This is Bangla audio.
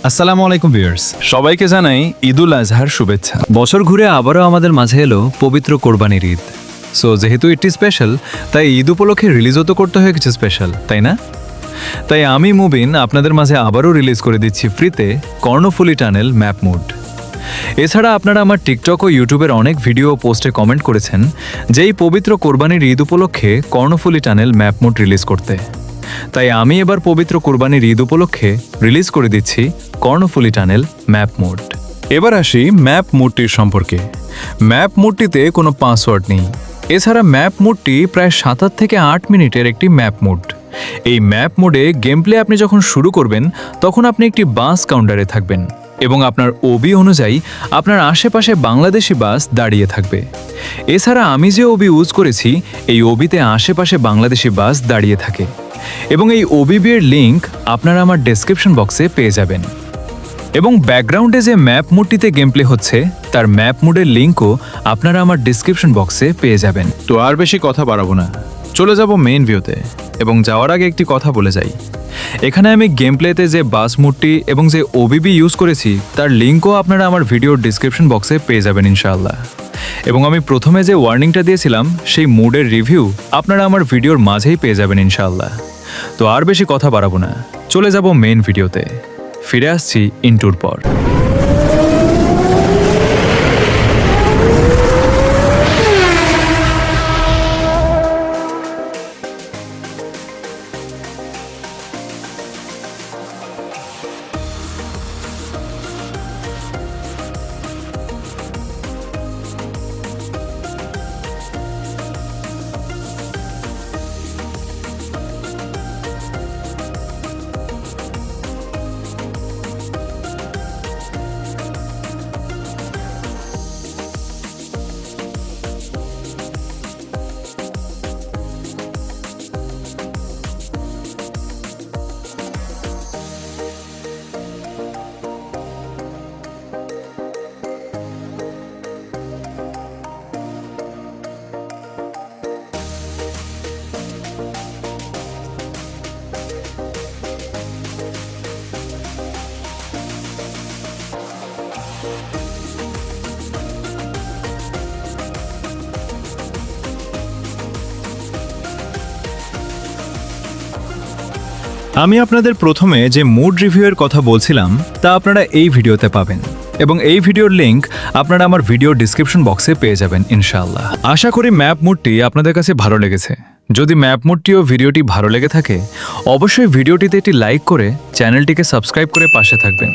আসসালামু আলাইকুম ভিউয়ার্স। সবাইকে জানাই ঈদুল আজহার শুভেচ্ছা। বছর ঘুরে আবারও আমাদের মাঝে এলো পবিত্র কোরবানির ঈদ। সো যেহেতু এটি স্পেশাল, তাই ঈদ উপলক্ষে রিলিজও তো করতে হয়ে গেছে স্পেশাল, তাই না? তাই আমি মুবিন আপনাদের মাঝে আবারও রিলিজ করে দিচ্ছি ফ্রিতে কর্ণফুলী টানেল ম্যাপ মুড। এছাড়া আপনারা আমার টিকটক ও ইউটিউবের অনেক ভিডিও ও পোস্টে কমেন্ট করেছেন যে এই পবিত্র কোরবানির ঈদ উপলক্ষে Karnaphuli tunnel map mood release করতে। তাই আমি এবার পবিত্র কোরবানির ঈদ উপলক্ষে রিলিজ করে দিচ্ছি কর্ণফুলী টানেল ম্যাপ মোড। এবার আসি ম্যাপ মুডটির সম্পর্কে। ম্যাপ মুডটিতে কোনো পাসওয়ার্ড নেই। এছাড়া ম্যাপ মোডটি প্রায় 7 থেকে 8 মিনিটের একটি ম্যাপ মোড। এই ম্যাপ মোডে গেম প্লে আপনি যখন শুরু করবেন তখন আপনি একটি বাস কাউন্টারে থাকবেন এবং আপনার ওবি অনুযায়ী আপনার আশেপাশে বাংলাদেশি বাস দাঁড়িয়ে থাকবে। এছাড়া আমি যে ওবি ইউজ করেছি এই ওবিতে আশেপাশে বাংলাদেশি বাস দাঁড়িয়ে থাকে এবং এই ওবিবি এর লিঙ্ক আপনারা আমার ডেসক্রিপশন বক্সে পেয়ে যাবেন। এবং ব্যাকগ্রাউন্ডে যে ম্যাপ মুডটিতে গেম প্লে হচ্ছে তার ম্যাপ মুডের লিঙ্কও আপনারা আমার ডেসক্রিপশন বক্সে পেয়ে যাবেন। তো আর বেশি কথা বাড়াবো না, চলে যাব মেইন ভিউতে। এবং যাওয়ার আগে একটি কথা বলে যাই, এখানে আমি গেম প্লেতে যে বাস মুডটি এবং যে ওবিবি ইউজ করেছি তার লিঙ্কও আপনারা আমার ভিডিওর ডেসক্রিপশন বক্সে পেয়ে যাবেন ইনশাআল্লাহ। এবং আমি প্রথমে যে ওয়ার্নিংটা দিয়েছিলাম সেই মুডের রিভিউ আপনারা আমার ভিডিওর মাঝেই পেয়ে যাবেন ইনশাআল্লাহ। তো আর বেশি কথা বাড়াবো না, চলে যাব মেইন ভিডিওতে। ফিরে আসছি ইন্টুর পর। আমি আপনাদের প্রথমে যে মুড রিভিউয়ের কথা বলছিলাম তা আপনারা এই ভিডিওতে পাবেন এবং এই ভিডিওর লিঙ্ক আপনারা আমার ভিডিও ডিসক্রিপশন বক্সে পেয়ে যাবেন ইনশাআল্লাহ। আশা করি ম্যাপ মুডটি আপনাদের কাছে ভালো লেগেছে। যদি ম্যাপ মুডটি ও ভিডিওটি ভালো লেগে থাকে অবশ্যই ভিডিওটিতে একটি লাইক করে চ্যানেলটিকে সাবস্ক্রাইব করে পাশে থাকবেন।